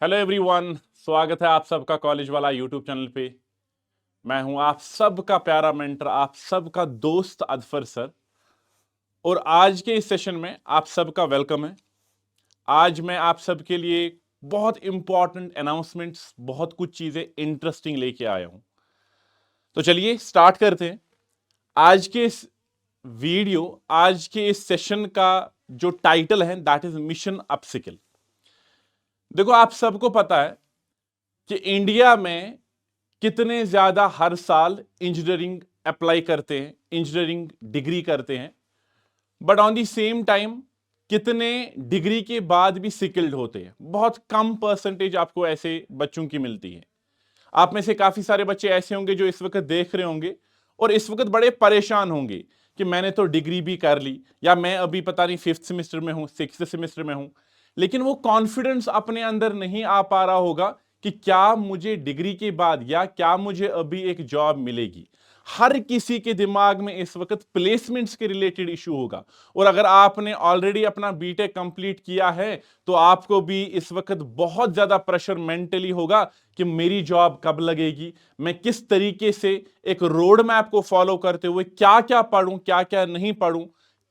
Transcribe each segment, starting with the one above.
Hello everyone, स्वागत है आप सबका कॉलेज वाला यूट्यूब चैनल पे। मैं हूं आप सबका प्यारा मेंटर, आप सबका दोस्त अदफर सर। और आज के इस सेशन में आप सबका वेलकम है। आज मैं आप सबके लिए बहुत इंपॉर्टेंट अनाउंसमेंट्स, बहुत कुछ चीजें इंटरेस्टिंग लेके आया हूं। तो चलिए स्टार्ट करते हैं। आज के इस वीडियो, आज के इस सेशन का जो टाइटल है दैट इज मिशन अपस्किल। देखो, आप सबको पता है कि इंडिया में कितने ज्यादा हर साल इंजीनियरिंग अप्लाई करते हैं, इंजीनियरिंग डिग्री करते हैं, but on the same time कितने डिग्री के बाद भी स्किल्ड होते हैं। बहुत कम परसेंटेज आपको ऐसे बच्चों की मिलती है। आप में से काफी सारे बच्चे ऐसे होंगे जो इस वक्त देख रहे होंगे और इस वक्त बड़े परेशान होंगे कि मैंने तो डिग्री भी कर ली, या मैं अभी पता नहीं 5th सेमेस्टर में हूं, 6th सेमेस्टर में हूं, लेकिन वो कॉन्फिडेंस अपने अंदर नहीं आ पा रहा होगा कि क्या मुझे डिग्री के बाद या क्या मुझे अभी एक जॉब मिलेगी। हर किसी के दिमाग में इस वक्त प्लेसमेंट्स के रिलेटेड इशू होगा। और अगर आपने ऑलरेडी अपना बीटेक कंप्लीट किया है तो आपको भी इस वक्त बहुत ज्यादा प्रेशर मेंटली होगा कि मेरी जॉब कब लगेगी, मैं किस तरीके से एक रोड मैप को फॉलो करते हुए क्या क्या पढ़ूं, क्या क्या नहीं पढ़ूं,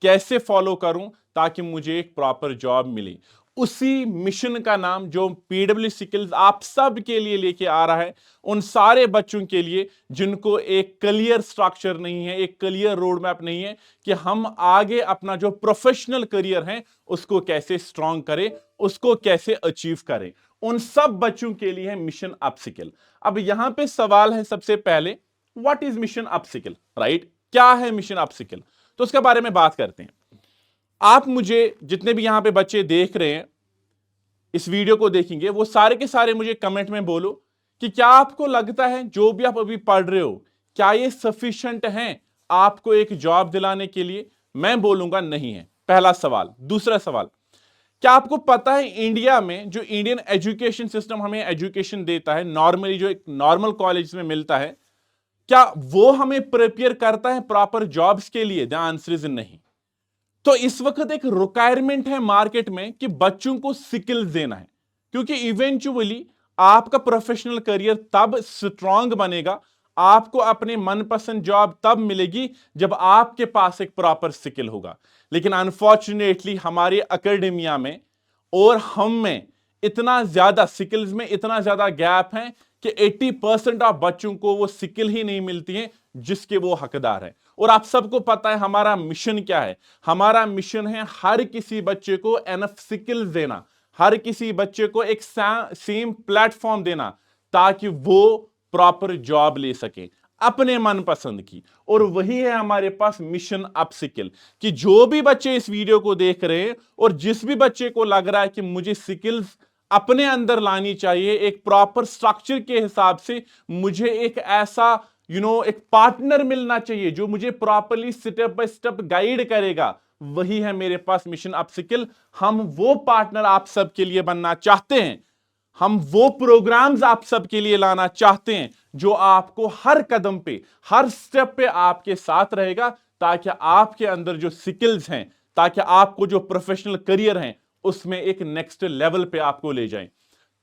कैसे फॉलो करूं ताकि मुझे एक प्रॉपर जॉब मिले। उसी मिशन का नाम जो पीडब्ल्यू स्किल्स आप सब के लिए लेके आ रहा है, उन सारे बच्चों के लिए जिनको एक क्लियर स्ट्रक्चर नहीं है, एक क्लियर रोड मैप नहीं है कि हम आगे अपना जो प्रोफेशनल करियर है उसको कैसे स्ट्रांग करें, उसको कैसे अचीव करें। उन सब बच्चों के लिए है मिशन अपस्किल। अब यहां पे सवाल है सबसे पहले, what is mission upskill, right? क्या है मिशन अपस्किल? तो उसके बारे में बात करते हैं। आप मुझे, जितने भी यहां पे बच्चे देख रहे हैं, इस वीडियो को देखेंगे, वो सारे के सारे मुझे कमेंट में बोलो कि क्या आपको लगता है जो भी आप अभी पढ़ रहे हो क्या ये सफिशिएंट है आपको एक जॉब दिलाने के लिए? मैं बोलूंगा नहीं है, पहला सवाल। दूसरा सवाल, क्या आपको पता है इंडिया में जो इंडियन एजुकेशन सिस्टम हमें एजुकेशन देता है, नॉर्मली जो एक नॉर्मल कॉलेज में मिलता है, क्या वो हमें प्रिपेयर करता है प्रॉपर जॉब्स के लिए? द आंसर इज नहीं। तो इस वक्त एक रिक्वायरमेंट है मार्केट में कि बच्चों को स्किल्स देना है, क्योंकि इवेंचुअली आपका प्रोफेशनल करियर तब स्ट्रांग बनेगा, आपको अपने मनपसंद जॉब तब मिलेगी जब आपके पास एक प्रॉपर स्किल होगा। लेकिन अनफॉर्चुनेटली हमारे एकेडमिया में और हम में इतना ज्यादा स्किल्स में इतना ज्यादा गैप है कि 80% ऑफ बच्चों को वो स्किल ही नहीं मिलती है जिसके वो हकदार है। और आप सबको पता है हमारा मिशन क्या है। हमारा मिशन है हर किसी बच्चे को एनफ स्किल्स देना, हर किसी बच्चे को एक सेम प्लेटफॉर्म देना ताकि वो प्रॉपर जॉब ले सके अपने मनपसंद की। और वही है हमारे पास मिशन अपस्किल, कि जो भी बच्चे इस वीडियो को देख रहे हैं और जिस भी बच्चे को लग रहा है कि मुझे स्किल्स अपने अंदर लानी चाहिए एक प्रॉपर स्ट्रक्चर के हिसाब से, मुझे एक ऐसा एक पार्टनर मिलना चाहिए जो मुझे properly step by step guide करेगा, वही है मेरे पास मिशन अपस्किल। हम वो पार्टनर आप सबके लिए बनना चाहते हैं, हम वो प्रोग्राम्स आप सबके लिए लाना चाहते हैं जो आपको हर कदम पे, हर स्टेप पे आपके साथ रहेगा, ताकि आपके अंदर जो स्किल्स हैं, ताकि आपको जो प्रोफेशनल करियर हैं उसमें एक नेक्स्ट लेवल पे आपको ले जाएं।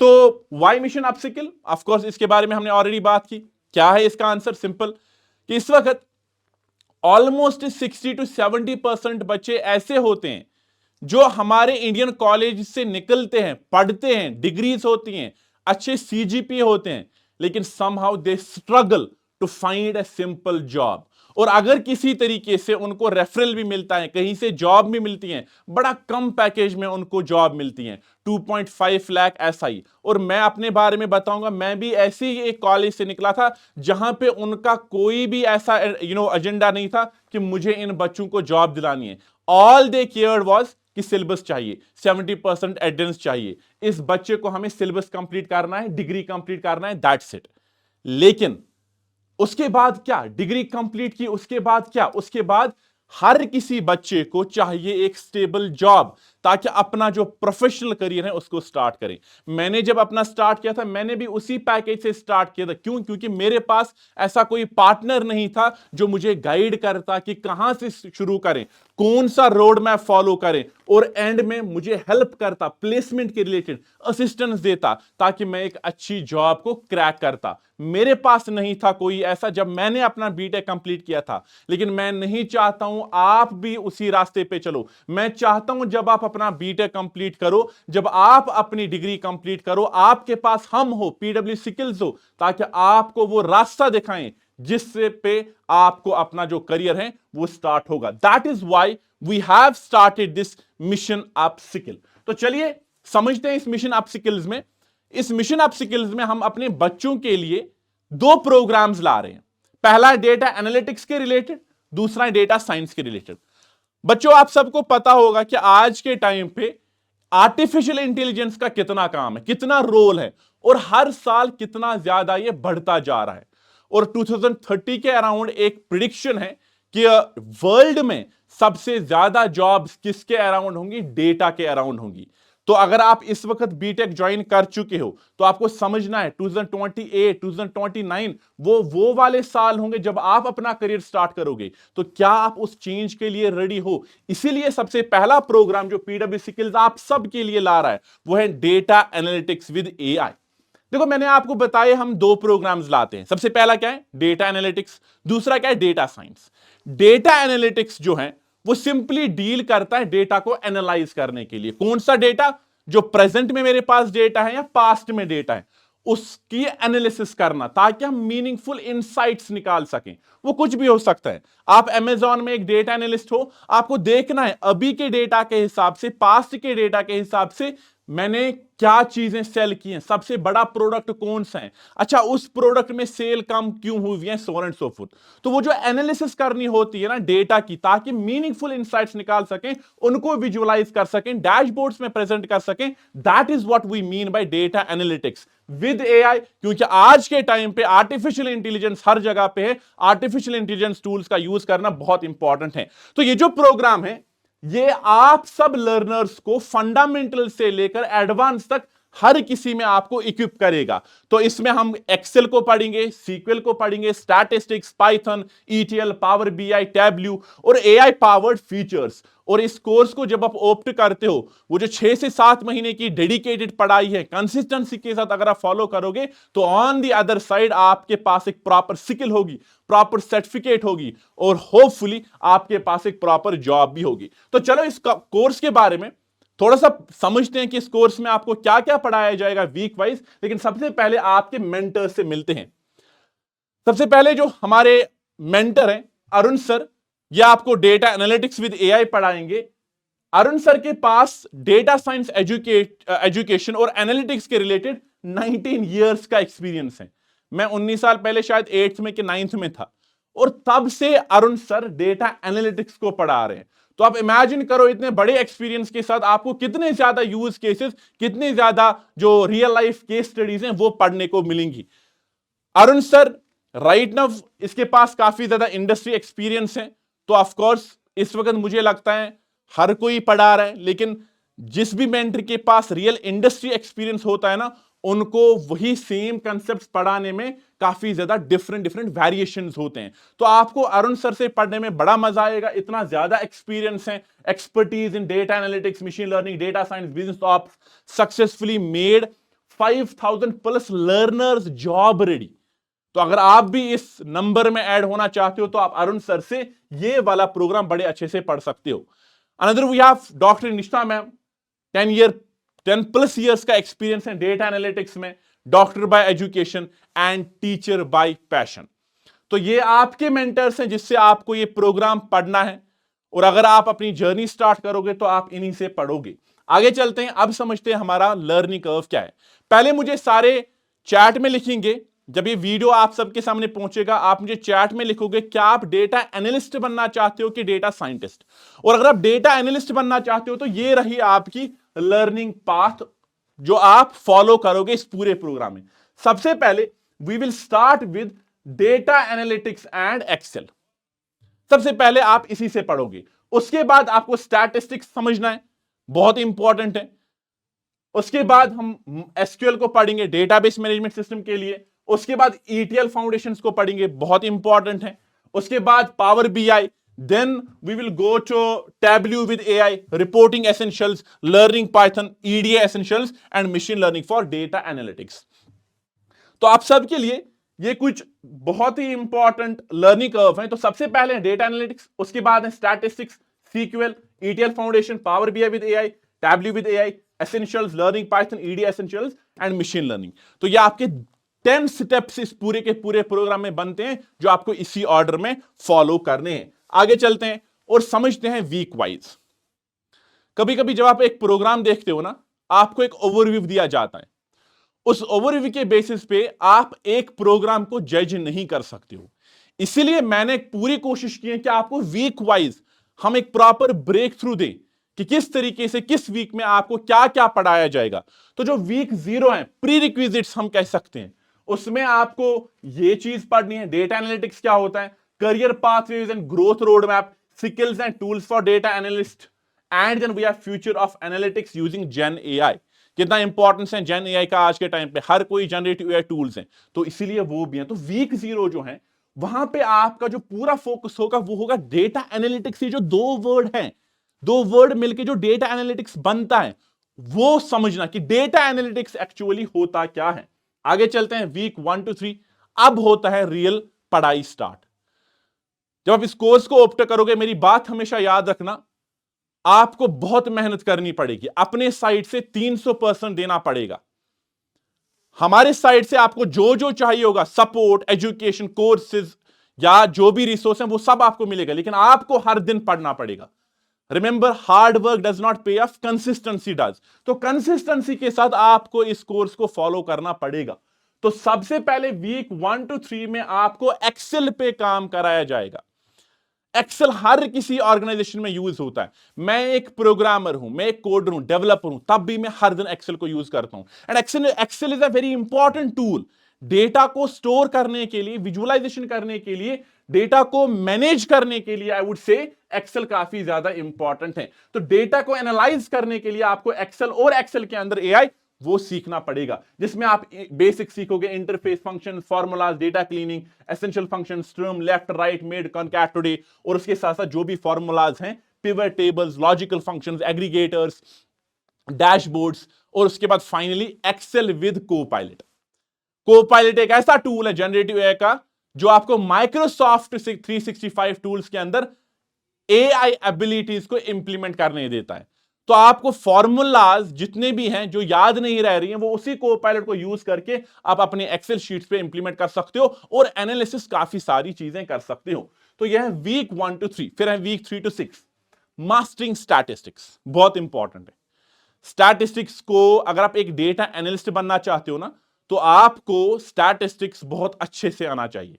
तो why mission upskill? Of course इसके बारे में हमने ऑलरेडी बात की। क्या है इसका आंसर? सिंपल, कि इस वक्त ऑलमोस्ट 60 to 70% बच्चे ऐसे होते हैं जो हमारे इंडियन कॉलेज से निकलते हैं, पढ़ते हैं, डिग्रीज होती हैं, अच्छे सीजीपी होते हैं, लेकिन somehow they struggle to find a simple job. और अगर किसी तरीके से उनको रेफरल भी मिलता है, कहीं से जॉब भी मिलती है, बड़ा कम पैकेज में उनको जॉब मिलती है, 2.5 लाख ऐसा ही। और मैं अपने बारे में बताऊंगा, मैं भी ऐसे ही एक कॉलेज से निकला था जहां पे उनका कोई भी ऐसा एजेंडा नहीं था कि मुझे इन बच्चों को जॉब दिलानी है। ऑल दे केयर्ड वाज कि सिलेबस चाहिए, 70% एटेंडेंस चाहिए, इस बच्चे को हमें सिलेबस कंप्लीट करना है, डिग्री कंप्लीट करना है, दैट्स इट। लेकिन उसके बाद क्या? डिग्री कंप्लीट की, उसके बाद क्या? उसके बाद हर किसी बच्चे को चाहिए एक स्टेबल जॉब, ताकि अपना जो प्रोफेशनल करियर है उसको स्टार्ट करें। मैंने जब अपना स्टार्ट किया था मैंने भी उसी पैकेज से स्टार्ट किया था। क्यों? क्योंकि मेरे पास ऐसा कोई पार्टनर नहीं था जो मुझे गाइड करता कि कहां से शुरू करें, कौन सा रोड मैप फॉलो करें, और एंड में मुझे हेल्प करता, प्लेसमेंट के रिलेटेड असिस्टेंस देता ताकि मैं एक अच्छी जॉब को क्रैक करता। मेरे पास नहीं था कोई ऐसा जब मैंने अपना बीटेक कंप्लीट किया था। लेकिन मैं नहीं चाहता हूं आप भी उसी रास्ते पे चलो। मैं चाहता हूं जब आप अपना बीटेक कंप्लीट करो, जब आप अपनी डिग्री कंप्लीट करो, आपके पास हम हो, पीडब्ल्यू स्किल्स हो, ताकि आपको वो रास्ता दिखाएं जिससे पे आपको अपना जो करियर है वो स्टार्ट होगा। That is why we have started this mission upskill. तो चलिए समझते हैं इस मिशन अप स्किल्स में। इस मिशन अप स्किल्स में हम अपने बच्चों के लिए दो प्रोग्राम्स ला रहे हैं। पहला है डेटा एनालिटिक्स के रिलेटेड, दूसरा है डेटा साइंस के रिलेटेड। बच्चों आप सबको पता होगा कि आज के टाइम पे आर्टिफिशियल इंटेलिजेंस का कितना काम है, कितना रोल है, और हर साल कितना ज्यादा ये बढ़ता जा रहा है। और 2030 के अराउंड एक प्रिडिक्शन है कि वर्ल्ड में सबसे ज्यादा जॉब्स किसके अराउंड होंगी? डेटा के अराउंड होंगी। तो अगर आप इस वक्त बीटेक ज्वाइन कर चुके हो तो आपको समझना है 2028 2029 वो वाले साल होंगे जब आप अपना करियर स्टार्ट करोगे। तो क्या आप उस चेंज के लिए रेडी हो? इसीलिए सबसे पहला प्रोग्राम जो पीडब्ल्यू स्किल्स आप सब के लिए ला रहा है वो है डेटा एनालिटिक्स विद एआई। देखो मैंने आपको बताया हम दो प्रोग्राम्स लाते हैं। सबसे पहला क्या है? Data analytics. दूसरा क्या है? Data science. डेटा एनालिटिक्स जो है वो सिंपली डील करता है डेटा को एनालाइज करने के लिए। कौन सा डेटा? जो प्रेजेंट में मेरे पास डेटा है या पास्ट में डेटा है, उसकी एनालिसिस करना ताकि हम मीनिंगफुल इनसाइट्स निकाल सकें। वो कुछ भी हो सकता है। आप अमेज़न में एक डेटा एनालिस्ट हो, आपको देखना है अभी के डेटा के हिसाब से, पास्ट के डेटा के हिसाब से मैंने क्या चीजें सेल की हैं, सबसे बड़ा प्रोडक्ट कौन सा है, अच्छा उस प्रोडक्ट में सेल कम क्यों हुई है, सो एंड सो फोर्थ। तो वो जो एनालिसिस करनी होती है ना डेटा की, ताकि मीनिंगफुल इनसाइट्स निकाल सकें, उनको विजुअलाइज कर सकें, डैशबोर्ड्स में प्रेजेंट कर सकें, that is what we mean by data analytics with AI. क्योंकि आज के टाइम पे आर्टिफिशियल इंटेलिजेंस हर जगह पे है, आर्टिफिशियल इंटेलिजेंस टूल्स का यूज करना बहुत इंपॉर्टेंट है। तो ये जो प्रोग्राम है ये आप सब लर्नर्स को फंडामेंटल से लेकर एडवांस तक हर किसी में आपको इक्विप करेगा। तो इसमें हम एक्सेल को पढ़ेंगे, सीक्वल को पढ़ेंगे, statistics, Python, ETL, power BI, Tableau और एआई पावर्ड फीचर्स। और इस कोर्स को जब आप ऑप्ट करते हो, वो जो 6 से 7 महीने की डेडिकेटेड पढ़ाई है, कंसिस्टेंसी के साथ अगर आप फॉलो करोगे तो ऑन द अदर साइड आपके पास एक प्रॉपर स्किल होगी, प्रॉपर सर्टिफिकेट होगी और होपफुली आपके पास एक प्रॉपर जॉब भी होगी। तो चलो इस कोर्स के बारे में थोड़ा सा समझते हैं कि इस कोर्स में आपको क्या क्या पढ़ाया जाएगा वीक वाइज। लेकिन सबसे पहले आपके मेंटर से मिलते हैं। सबसे पहले जो हमारे मेंटर हैं अरुण सर, ये आपको डेटा एनालिटिक्स विद एआई पढ़ाएंगे। अरुण सर के पास डेटा साइंस एजुकेशन और एनालिटिक्स के रिलेटेड 19 इयर्स का एक्सपीरियंस है। मैं 19 साल पहले शायद 8th में कि 9th में था और तब से अरुण सर डेटा एनालिटिक्स को पढ़ा रहे हैं। तो आप इमेजिन करो इतने बड़े एक्सपीरियंस के साथ आपको कितने ज्यादा यूज केसेस, कितने ज्यादा जो रियल लाइफ केस स्टडीज हैं वो पढ़ने को मिलेंगी। अरुण सर राइट नाउ इसके पास काफी ज्यादा इंडस्ट्री एक्सपीरियंस है। तो ऑफ कोर्स इस वक्त मुझे लगता है हर कोई पढ़ा रहा है, लेकिन जिस भी मेंटर के पास रियल इंडस्ट्री एक्सपीरियंस होता है ना, उनको वही सेम कंसेप्ट्स पढ़ाने में काफी ज्यादा डिफरेंट वेरिएशंस होते हैं। तो आपको अरुण सर से पढ़ने में बड़ा मजा आएगा। इतना ज्यादा एक्सपीरियंस है, expertise in data analytics, machine learning, data science, business. तो आप successfully made 5000 plus learners job ready. तो अगर आप भी इस नंबर में ऐड होना चाहते हो तो आप अरुण सर से ये वाला प्रोग्राम बड़े अच्छे से पढ़ सकते हो। अनदर वी हैव डॉक्टर निष्ठा मैम, 10+ years का एक्सपीरियंस है डेटा एनालिटिक्स में, doctor bye education and teacher bye passion. तो ये आपके मेंटर्स हैं जिससे आपको ये प्रोग्राम पढ़ना है। और अगर आप अपनी जर्नी स्टार्ट करोगे तो आप इन्हीं से पढ़ोगे। आगे चलते हैं, अब समझते हैं हमारा लर्निंग कर्व क्या है। पहले मुझे सारे चैट में लिखेंगे, जब ये वीडियो आप सबके सामने पहुंचेगा आप मुझे चैट में लिखोगे क्या आप डेटा एनालिस्ट बनना चाहते हो कि डेटा साइंटिस्ट। और अगर आप डेटा एनालिस्ट बनना चाहते हो तो ये रही आपकी लर्निंग पाथ जो आप फॉलो करोगे इस पूरे प्रोग्राम में। सबसे पहले we will start with data analytics and Excel. सबसे पहले आप इसी से पढ़ोगे। उसके बाद आपको स्टैटिस्टिक्स समझना है, बहुत इंपॉर्टेंट है। उसके बाद हम एसक्यूएल को पढ़ेंगे डेटाबेस मैनेजमेंट सिस्टम के लिए। उसके बाद ईटीएल फाउंडेशंस को पढ़ेंगे, बहुत इंपॉर्टेंट है। उसके बाद power BI, then we will go to Tableau with AI, reporting essentials, learning Python, EDA essentials and machine learning for data analytics. तो आप सबके लिए ये कुछ बहुत ही इंपॉर्टेंट लर्निंग कर्व है। तो सबसे पहले डेटा एनालिटिक्स, उसके बाद है statistics, SQL, ETL foundation, Power BI with AI, Tableau with AI, essentials, learning Python, ED essentials and machine learning. तो ये आपके 10 स्टेप्स इस पूरे के पूरे प्रोग्राम में बनते हैं, जो आपको इसी ऑर्डर में फॉलो करने हैं। आगे चलते हैं और समझते हैं वीक वाइज। कभी कभी जब आप एक प्रोग्राम देखते हो ना, आपको एक ओवरव्यू दिया जाता है। उस ओवरव्यू के बेसिस पे आप एक प्रोग्राम को जज नहीं कर सकते हो। इसीलिए मैंने पूरी कोशिश की है कि आपको वीक वाइज हम एक प्रॉपर ब्रेक थ्रू दें कि किस तरीके से किस वीक में आपको क्या क्या पढ़ाया जाएगा। तो जो वीक 0 है, प्री रिक्विजिट्स हम कह सकते हैं, उसमें आपको ये चीज पढ़नी है, डेटा एनालिटिक्स क्या होता है, career pathways and growth road map, skills and tools for data analyst, and then we have future of analytics using gen AI. कितना इंपॉर्टेंस है जेन एआई का आज के टाइम पे, हर कोई जनरेटिव एआई टूल्स हैं, तो इसीलिए वो भी है। तो वीक 0 जो है, वहां पे आपका जो पूरा फोकस होगा वो होगा डेटा एनालिटिक्स। ये जो दो वर्ड हैं, दो वर्ड मिलके जो डेटा एनालिटिक्स बनता है, वो समझना कि डेटा एनालिटिक्स एक्चुअली होता क्या है। आगे चलते हैं वीक 1 to 3। अब होता है रियल पढ़ाई स्टार्ट। जब आप इस कोर्स को ऑप्ट करोगे, मेरी बात हमेशा याद रखना, आपको बहुत मेहनत करनी पड़ेगी, अपने साइड से 300% देना पड़ेगा। हमारे साइड से आपको जो जो चाहिए होगा, सपोर्ट, एजुकेशन, कोर्सेज या जो भी रिसोर्स हैं, वो सब आपको मिलेगा, लेकिन आपको हर दिन पढ़ना पड़ेगा। Remember, hard work does not पे ऑफ, कंसिस्टेंसी डज। तो कंसिस्टेंसी के साथ आपको इस कोर्स को फॉलो करना पड़ेगा। तो सबसे पहले वीक 1 to 3 में आपको एक्सेल पे काम कराया जाएगा। एक्सेल हर किसी ऑर्गेनाइजेशन में यूज होता है। मैं एक प्रोग्रामर हूं, मैं एक कोडर हूं, डेवलपर हूं, तब भी मैं हर दिन एक्सेल को यूज करता हूं। And Excel is a very important tool data को स्टोर करने के लिए, विजुअलाइजेशन करने के लिए, डेटा को मैनेज करने के लिए। आई वुड से एक्सेल काफी ज्यादा इंपॉर्टेंट है। तो डेटा को एनालाइज करने के लिए आपको एक्सेल और एक्सेल के अंदर एआई वो सीखना पड़ेगा, जिसमें आप बेसिक सीखोगे, interface function, formulas, data cleaning, essential function, स्ट्रम, left, right, mid, concat, today, और उसके साथ साथ जो भी फॉर्मूलाज हैं, pivot tables, logical functions, aggregators, dashboards, और उसके बाद finally Excel with Copilot. Copilot एक ऐसा टूल है जनरेटिव एआई का, जो आपको माइक्रोसॉफ्ट 365 टूल्स के अंदर एआई एबिलिटीज को इंप्लीमेंट करने देता है। तो आपको फॉर्मूलाज जितने भी हैं जो याद नहीं रह रही हैं, वो उसी कोपायलट को यूज करके आप अपने एक्सेल शीट्स पे इंप्लीमेंट कर सकते हो और एनालिसिस काफी सारी चीजें कर सकते हो। तो यह है वीक 1 to 3। फिर है वीक 3 to 6, मास्टरिंग स्टैटिस्टिक्स। बहुत इंपॉर्टेंट है स्टैटिस्टिक्स को। अगर आप एक डेटा एनालिस्ट बनना चाहते हो ना, तो आपको स्टैटिस्टिक्स बहुत अच्छे से आना चाहिए।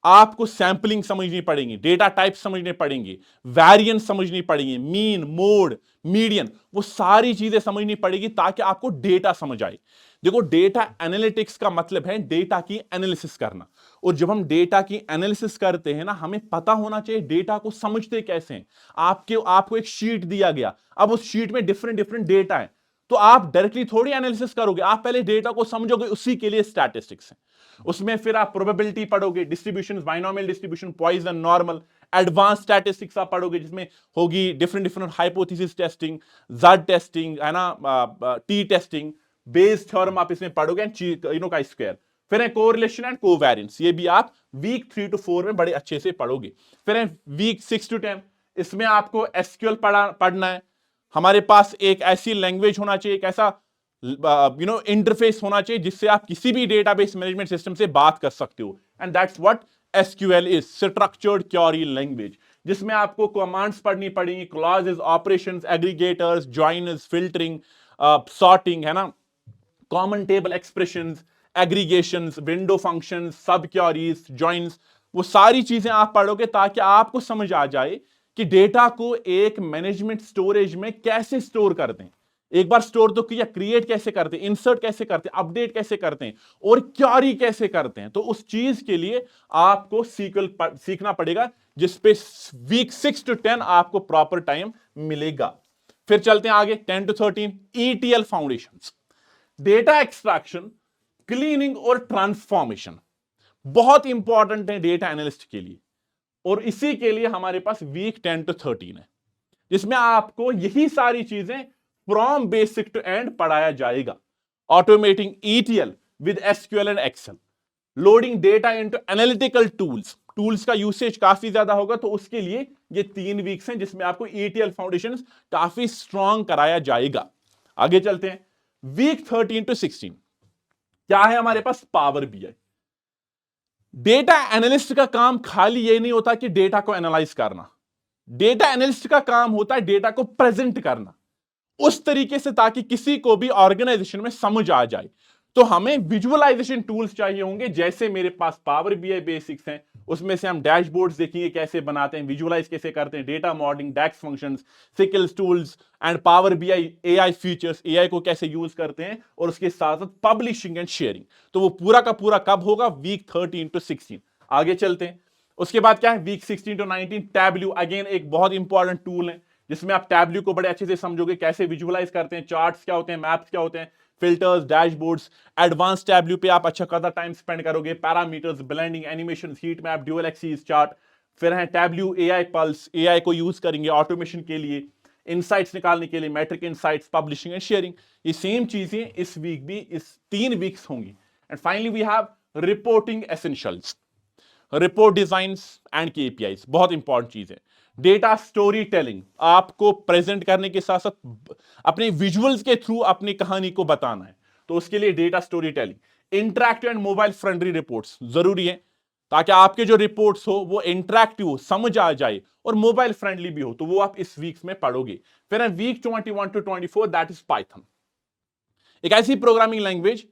आपको सैंपलिंग समझनी पड़ेगी, डेटा टाइप समझने पड़ेंगे, वेरिएंस समझनी पड़ेगी, मीन, मोड, मीडियन, वो सारी चीजें समझनी पड़ेगी ताकि आपको डेटा समझ आए। देखो, डेटा एनालिटिक्स का मतलब है डेटा की एनालिसिस करना, और जब हम डेटा की एनालिसिस करते हैं ना, हमें पता होना चाहिए डेटा को समझते कैसे हैं। आपको एक शीट दिया गया, अब उस शीट में डिफरेंट डिफरेंट डेटा है, तो आप डायरेक्टली थोड़ी एनालिसिस करोगे, आप पहले डेटा को समझोगे, उसी के लिए स्टैटिस्टिक्स है। उसमें फिर आप प्रोबेबिलिटी पढ़ोगे, distribution, binomial distribution, Poisson, normal, advance statistics आप पढ़ोगे, जिसमें होगी different different hypothesis testing, Z testing, है ना, टी टेस्टिंग, बेस थ्योरम आप इसमें पढ़ोगे, एंड का स्क्वायर। फिर है कोरिलेशन एंड कोवेरिएंस, ये भी आप वीक 3 to 4 में बड़े अच्छे से पढ़ोगे। फिर है वीक 6 to 10, इसमें आपको एसक्यूएल पढ़ना है। हमारे पास एक ऐसी लैंग्वेज होना चाहिए, एक ऐसा इंटरफेस होना चाहिए जिससे आप किसी भी डेटाबेस मैनेजमेंट सिस्टम से बात कर सकते हो। And that's what SQL is, structured query language, जिसमें आपको कमांड्स पढ़नी पड़ेंगी, clauses, operations, aggregators, joiners, filtering, sorting, है ना, common table expressions, aggregations, window functions, subqueries, joins, वो सारी चीजें आप पढ़ोगे ताकि आपको समझ आ जाए कि डेटा को एक मैनेजमेंट स्टोरेज में कैसे स्टोर करते हैं। एक बार स्टोर तो किया, क्रिएट कैसे करते हैं, इंसर्ट कैसे करते हैं, अपडेट कैसे करते हैं, और क्वेरी कैसे करते हैं। तो उस चीज के लिए आपको सीक्वल सीखना पड़ेगा, जिसपे वीक 6 to 10 आपको प्रॉपर टाइम मिलेगा। फिर चलते हैं आगे 10 to 13 ETL foundations, data extraction, cleaning और ट्रांसफॉर्मेशन बहुत इंपॉर्टेंट है डेटा एनालिस्ट के लिए, और इसी के लिए हमारे पास वीक 10 to 13 है, जिसमें आपको यही सारी चीजें फ्रॉम बेसिक टू एंड पढ़ाया जाएगा। Automating ETL with SQL and Excel, loading data into analytical tools का यूसेज काफी ज्यादा होगा, तो उसके लिए ये 3 वीक्स हैं जिसमें आपको ETL फाउंडेशंस काफी स्ट्रांग कराया जाएगा। आगे चलते हैं वीक 13 to 16 क्या है हमारे पास, पावर BI। डेटा एनालिस्ट का काम खाली ये नहीं होता कि डेटा को एनालाइज करना, डेटा एनालिस्ट का काम होता है डेटा को प्रेजेंट करना उस तरीके से ताकि किसी को भी ऑर्गेनाइजेशन में समझ आ जाए। तो हमें विजुअलाइजेशन टूल्स चाहिए होंगे, जैसे मेरे पास पावर BI बेसिक्स हैं, उसमें से हम डैशबोर्ड्स देखेंगे कैसे बनाते हैं, विजुअलाइज कैसे करते हैं, डेटा मॉडलिंग, डैक्स फंक्शंस, सिकल्स tools and power BI AI features, AI को कैसे यूज करते हैं, और उसके साथ साथ पब्लिशिंग एंड शेयरिंग। तो वो पूरा का पूरा कब होगा, वीक 13 to 16। आगे चलते हैं, उसके बाद क्या है वीक 16 to 19 टैब्ल्यू, अगेन एक बहुत इंपॉर्टेंट टूल है जिसमें आप टैब्ल्यू को बड़े अच्छे से समझोगे, कैसे विजुअलाइज करते हैं, चार्ट्स क्या होते हैं, मैप्स क्या होते हैं, फिल्टर्स, डैशबोर्ड्स। एडवांस टैब्ल्यू पे आप अच्छा खासा टाइम स्पेंड करोगे, parameters, blending, animation, heat map, dual axis chart. फिर है टैब्ल्यू AI पल्स, AI को यूज करेंगे ऑटोमेशन के लिए, इनसाइट्स निकालने के लिए, metric insights, publishing and sharing. ये सेम चीजें इस वीक भी, इस 3 वीक्स होंगी। And finally we have reporting essentials, report designs and KPIs, बहुत इंपॉर्टेंट चीज है। डेटा स्टोरी टेलिंग, आपको प्रेजेंट करने के साथ साथ अपने विजुअल्स के थ्रू अपनी कहानी को बताना है, तो उसके लिए data story telling. Interactive and mobile friendly reports जरूरी है, ताकि आपके जो रिपोर्ट्स हो वो इंटरैक्टिव हो, समझ आ जाए और मोबाइल फ्रेंडली भी हो, तो वो आप इस वीक्स में पढ़ोगे। फिर है week 21 to 24 that is Python, एक ऐसी प्रोग्रामिंग लैंग्वेज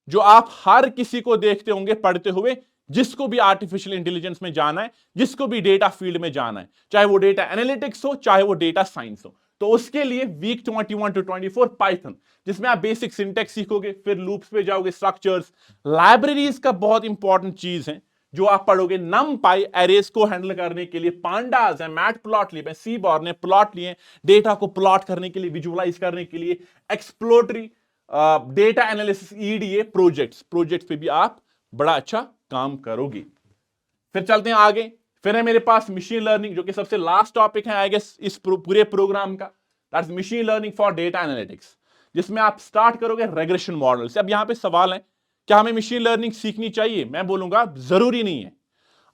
जो आप हर किसी को देखते होंगे पढ़ते हुए, जिसको भी आर्टिफिशियल इंटेलिजेंस में जाना है, जिसको भी डेटा फील्ड में जाना है, चाहे वो डेटा एनालिटिक्स हो, चाहे वो डेटा साइंस हो। तो उसके लिए वीक 21 to 24 पाइथन, जिसमें आप बेसिक सिंटेक्स सीखोगे, फिर लूप्स पे जाओगे, स्ट्रक्चर्स, लाइब्रेरीज का बहुत इंपॉर्टेंट चीज है जो आप पढ़ोगे, NumPy एरेस को हैंडल करने के लिए, पांडास है, मैटप्लॉटलिब है, सीबॉर्न ने प्लॉट लिए, डेटा को प्लॉट करने के लिए, विजुअलाइज करने के लिए, exploratory data analysis EDA projects पे भी आप बड़ा अच्छा काम करोगे। फिर चलते हैं आगे, फिर है मेरे पास मशीन लर्निंग, जो कि सबसे लास्ट टॉपिक है आई गेस इस पूरे प्रोग्राम का, that's machine learning for data analytics, जिसमें आप स्टार्ट करोगे रेग्रेशन मॉडल से। अब यहां पे सवाल है, क्या हमें मशीन लर्निंग सीखनी चाहिए? मैं बोलूंगा जरूरी नहीं है,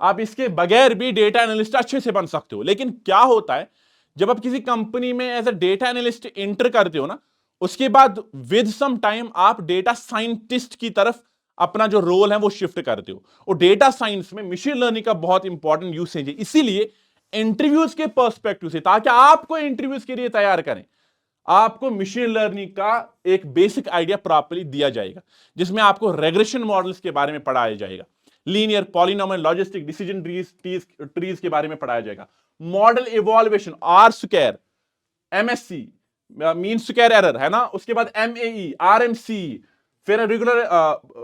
आप इसके बगैर भी डेटा एनालिस्ट अच्छे से बन सकते हो। लेकिन क्या होता है, जब आप किसी कंपनी में as a data analyst enter करते हो ना, उसके बाद विद सम टाइम आप डेटा साइंटिस्ट की तरफ अपना जो रोल है वो शिफ्ट करते हो, और डेटा साइंस में मशीन लर्निंग का बहुत इंपॉर्टेंट यूसेज है। इसीलिए इंटरव्यूज के पर्सपेक्टिव से, ताकि आपको इंटरव्यूज के लिए तैयार करें, आपको मशीन लर्निंग का एक बेसिक आइडिया प्रॉपर्ली दिया जाएगा, जिसमें आपको रेग्रेशन मॉडल्स के बारे में पढ़ाया जाएगा, linear, polynomial, logistic, decision trees के बारे में पढ़ाया जाएगा, model evaluation, R square, MSC mean square error है ना, उसके बाद MAE, RMC, फिर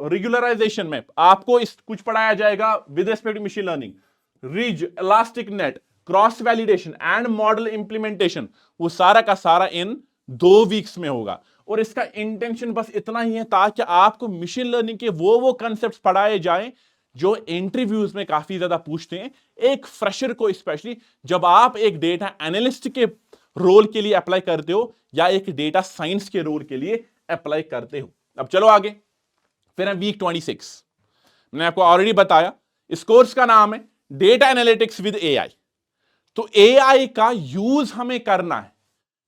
रेगुलराइजेशन में आपको कुछ पढ़ाया जाएगा with respect to machine learning, ridge, elastic net, cross validation and model implementation. वो सारा का सारा इन 2 वीक्स में होगा, और इसका इंटेंशन बस इतना ही है ताकि आपको मशीन लर्निंग के वो कंसेप्ट्स पढ़ाए जाएं जो इंटरव्यूज में काफी ज्यादा पूछते हैं, एक फ्रेशर को स्पेशली, जब आप एक डेटा एनालिस्ट के रोल के लिए अप्लाई करते हो या एक डेटा साइंस के रोल के लिए अप्लाई करते हो। अब चलो आगे, फिर है वीक 26। मैंने आपको ऑलरेडी बताया इस कोर्स का नाम है डेटा एनालिटिक्स विद AI। तो AI का यूज हमें करना है,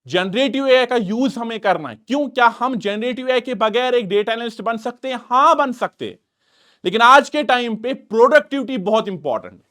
जनरेटिव AI का यूज हमें करना है। क्यों? क्या हम जनरेटिव AI के बगैर एक डेटा एनालिस्ट बन सकते हैं? हां, बन सकते हैं, लेकिन आज के टाइम पे प्रोडक्टिविटी बहुत इंपॉर्टेंट है।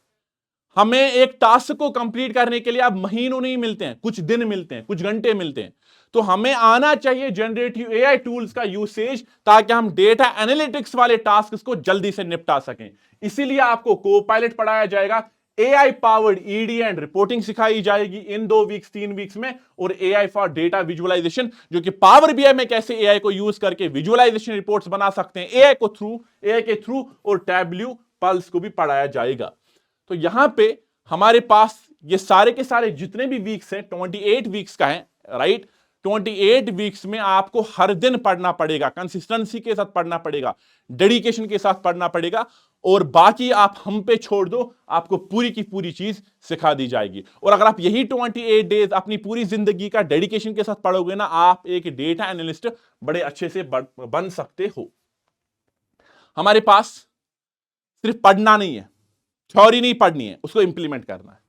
हमें एक टास्क को कंप्लीट करने के लिए अब महीनों नहीं मिलते हैं, कुछ दिन मिलते हैं, कुछ घंटे मिलते हैं। तो हमें आना चाहिए जनरेटिव AI टूल्स का यूसेज, ताकि हम डेटा एनालिटिक्स वाले टास्क को जल्दी से निपटा सकें। इसीलिए आपको कोपायलट पढ़ाया जाएगा, AI powered EDA and reporting सिखाई जाएगी इन 2 वीक्स 3 वीक्स में, और AI फॉर डेटा विजुअलाइजेशन, जो कि पावर BI में कैसे AI को यूज करके विजुअलाइजेशन रिपोर्ट्स बना सकते हैं AI के थ्रू, और टैब्ल्यू पल्स को भी पढ़ाया जाएगा। तो यहां पे हमारे पास ये सारे के सारे जितने भी वीक्स हैं, 28 वीक्स का है, राइट। 28 वीक्स में आपको हर दिन पढ़ना पड़ेगा, कंसिस्टेंसी के साथ पढ़ना पड़ेगा, डेडिकेशन के साथ पढ़ना पड़ेगा, और बाकी आप हम पे छोड़ दो, आपको पूरी की पूरी चीज सिखा दी जाएगी। और अगर आप यही 28 डेज अपनी पूरी जिंदगी का डेडिकेशन के साथ पढ़ोगे ना, आप एक डेटा एनालिस्ट बड़े अच्छे से बन सकते हो। हमारे पास सिर्फ पढ़ना नहीं है, थ्योरी नहीं पढ़नी है, उसको इंप्लीमेंट करना है।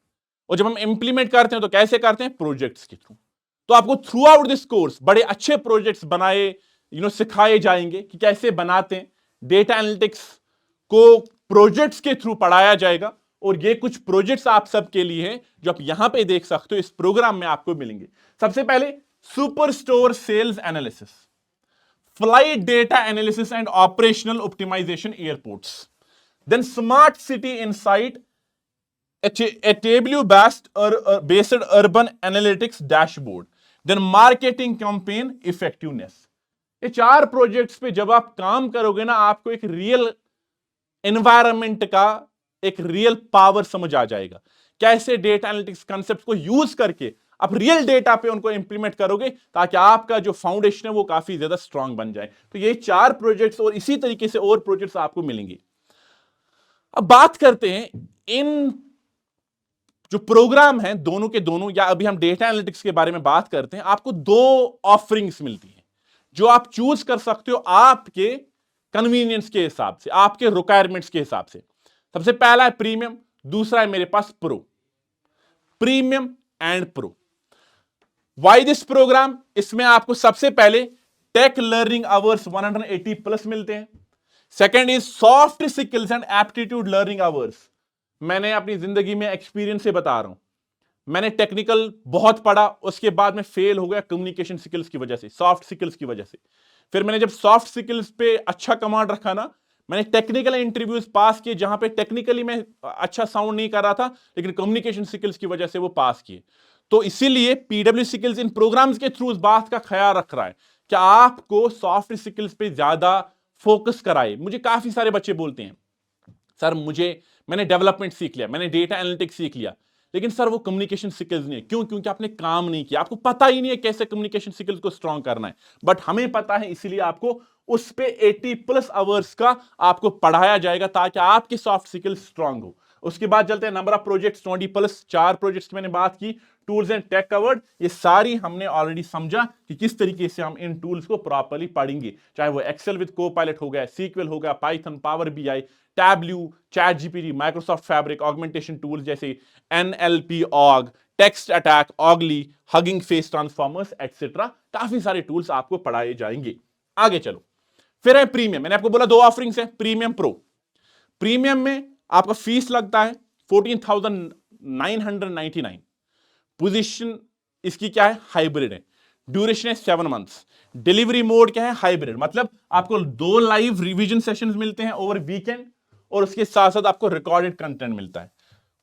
और जब हम इंप्लीमेंट करते हैं तो कैसे करते हैं? प्रोजेक्ट्स के थ्रू। तो आपको थ्रू आउट दिस कोर्स बड़े अच्छे प्रोजेक्ट्स बनाए सिखाए जाएंगे कि कैसे बनाते हैं। डेटा एनालिटिक्स को प्रोजेक्ट्स के थ्रू पढ़ाया जाएगा, और ये कुछ प्रोजेक्ट्स आप सबके लिए हैं जो आप यहां पे देख सकते हो, इस प्रोग्राम में आपको मिलेंगे। सबसे पहले super store sales analysis, flight data analysis and operational optimisation airports, then smart city insight, a Tableau based urban analytics dashboard, then marketing campaign effectiveness। ये 4 प्रोजेक्ट्स पे जब आप काम करोगे ना, आपको एक रियल एनवायरनमेंट का एक रियल पावर समझ आ जाएगा। कैसे डेटा एनालिटिक्स कॉन्सेप्ट को यूज करके आप रियल डेटा पे उनको इंप्लीमेंट करोगे, ताकि आपका जो फाउंडेशन है वो काफी ज्यादा स्ट्रांग बन जाए। तो ये 4 प्रोजेक्ट्स और इसी तरीके से और प्रोजेक्ट्स आपको मिलेंगे। अब बात करते हैं इन जो प्रोग्राम है दोनों के दोनों, या अभी हम डेटा एनालिटिक्स के बारे में बात करते हैं। आपको 2 ऑफरिंग्स मिलती हैं जो आप चूज कर सकते हो आपके कन्वीनियंस के हिसाब से, आपके रिक्वायरमेंट्स के हिसाब से। सबसे पहला है प्रीमियम, दूसरा है मेरे पास pro. Premium and pro. Why this program? इसमें आपको सबसे पहले टेक लर्निंग आवर्स 180 प्लस मिलते हैं। Second is soft skills and aptitude learning hours. मैंने अपनी जिंदगी में एक्सपीरियंस से बता रहा हूं, मैंने टेक्निकल बहुत पढ़ा, उसके बाद में फेल हो गया कम्युनिकेशन स्किल्स की वजह से, सॉफ्ट स्किल्स की वजह से। फिर मैंने जब सॉफ्ट स्किल्स पे अच्छा कमांड रखा ना, मैंने टेक्निकल इंटरव्यूज पास किए जहां पे टेक्निकली मैं अच्छा साउंड नहीं कर रहा था, लेकिन कम्युनिकेशन स्किल्स की वजह से वो पास किए। तो इसीलिए पीडब्ल्यू स्किल्स इन प्रोग्राम्स के थ्रू इस बात का ख्याल रख रहा है कि आपको सॉफ्ट स्किल्स पे ज्यादा फोकस कराए। मुझे काफी सारे बच्चे बोलते हैं, सर मैंने डेवलपमेंट सीख लिया, मैंने डेटा एनालिटिक्स सीख लिया, लेकिन सर वो कम्युनिकेशन स्किल्स नहीं है। क्यों? क्योंकि आपने काम नहीं किया, आपको पता ही नहीं है कैसे कम्युनिकेशन स्किल्स को स्ट्रांग करना है। बट हमें पता है, इसीलिए आपको उस पे 80 प्लस आवर्स का आपको पढ़ाया जाएगा, ताकि आपकी सॉफ्ट स्किल्स स्ट्रांग हो। उसके बाद चलते हैं number of projects 20 plus. 4 projects मैंने बात की, टूल्स एंड टेक कवर्ड। ये सारी हमने ऑलरेडी समझा कि किस तरीके से हम इन टूल्स को प्रॉपर्ली पढ़ेंगे, चाहे वो एक्सेल विद कोपायलट हो गया, सीक्वल हो गया, Python, Power BI, Tableau, chat GPT, Microsoft Fabric, augmentation tools जैसे NLP aug, text attack, AugLy, Hugging Face transformers etcetera. काफी सारे टूल्स आपको पढ़ाए जाएंगे। आगे चलो, फिर है प्रीमियम। मैंने आपको बोला 2 ऑफरिंग्स है, प्रीमियम प्रो। प्रीमियम में आपका फीस लगता है 14,999। पोजीशन इसकी क्या है? हाइब्रिड है। ड्यूरेशन है 7 मंथ्स। डिलीवरी मोड क्या है? हाइब्रिड, मतलब आपको 2 लाइव रिवीजन सेशंस मिलते हैं ओवर वीकेंड, और उसके साथ साथ आपको रिकॉर्डेड कंटेंट मिलता है।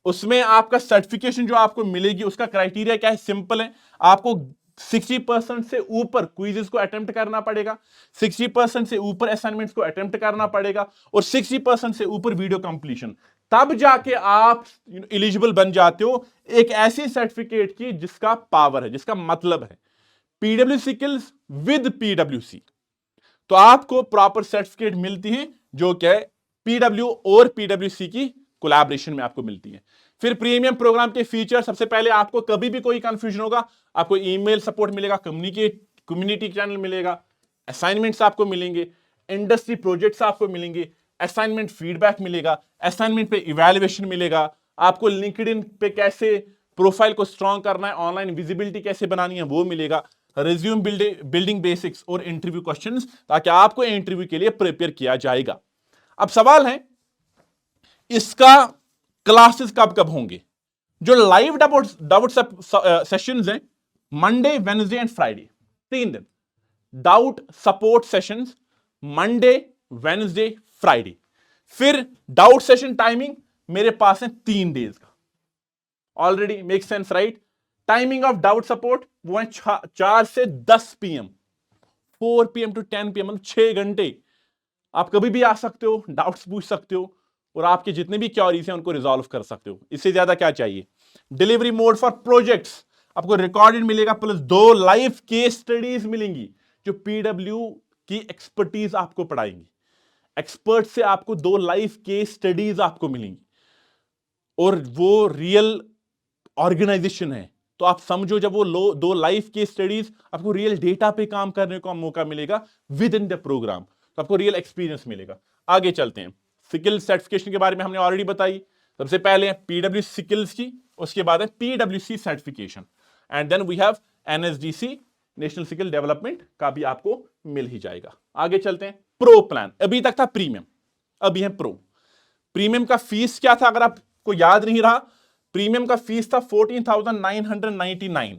उसमें आपका सर्टिफिकेशन जो आपको मिलेगी, उसका क्राइटेरिया क्या है? सिंपल है, आपको 60% से ऊपर क्विज़ेस को अटेम्प्ट करना पड़ेगा, 60% से ऊपर असाइनमेंट्स को अटेम्प्ट करना पड़ेगा, और 60% से ऊपर वीडियो कंप्लीशन। तब जाके आप एलिजिबल बन जाते हो एक ऐसी सर्टिफिकेट की जिसका पावर है, जिसका मतलब है पीडब्ल्यू स्किल्स विद पीडब्ल्यूसी। तो आपको प्रॉपर सर्टिफिकेट मिलती है जो क्या है पीडब्ल्यू और पीडब्ल्यूसी की कोलैबोरेशन में आपको मिलती है। फिर प्रीमियम प्रोग्राम के फीचर, सबसे पहले आपको कभी भी कोई कंफ्यूजन होगा, आपको ईमेल सपोर्ट मिलेगा, कम्युनिटी चैनल मिलेगा, असाइनमेंट्स आपको मिलेंगे, इंडस्ट्री प्रोजेक्ट्स आपको मिलेंगे, असाइनमेंट फीडबैक मिलेगा, असाइनमेंट पे इवैल्यूएशन मिलेगा, आपको लिंक्डइन पे कैसे प्रोफाइल को स्ट्रांग करना है, ऑनलाइन विजिबिलिटी कैसे बनानी है वो मिलेगा, रिज्यूम बिल्डिंग बेसिक्स और इंटरव्यू क्वेश्चंस, ताकि आपको इंटरव्यू के लिए प्रिपेयर किया जाएगा। अब सवाल है इसका क्लासेस कब कब होंगे? जो लाइव डाउट सेशंस हैं मंडे, वेडनेसडे एंड फ्राइडे, 3 दिन doubt support sessions, Monday, Wednesday, Friday. फिर डाउट सेशन टाइमिंग मेरे पास है 3 डेज का। Already make sense right? Timing of doubt support वो है 4 से 10 PM, 4 PM to 10 PM, मतलब 6 घंटे। आप कभी भी आ सकते हो, डाउट्स पूछ सकते हो, और आपके जितने भी क्वेरीज हैं उनको रिजॉल्व कर सकते हो। इससे ज्यादा क्या चाहिए? Delivery mode for projects. आपको रिकॉर्डेड मिलेगा प्लस 2 लाइव केस स्टडीज मिलेंगी जो पीडब्ल्यू की एक्सपर्टीज आपको पढ़ाएंगी। एक्सपर्ट से आपको 2 लाइव केस स्टडीज आपको मिलेंगी और वो रियल ऑर्गेनाइजेशन है, तो आप समझो जब वो 2 लाइव केस स्टडीज, आपको रियल डेटा पे काम करने का मौका मिलेगा विद इन द प्रोग्राम, तो आपको रियल एक्सपीरियंस मिलेगा। आगे चलते हैं, स्किल सर्टिफिकेशन के बारे में हमने ऑलरेडी बताई। सबसे पहले है पीडब्ल्यू स्किल्स की, उसके बाद है पीडब्ल्यूसी certification, and then we have NSDC national skill development का भी आपको मिल ही जाएगा। आगे चलते हैं, प्रो प्लान, अभी तक था प्रीमियम, अभी है प्रो। प्रीमियम का फीस क्या था अगर आपको याद नहीं रहा, प्रीमियम का फीस था 14,999।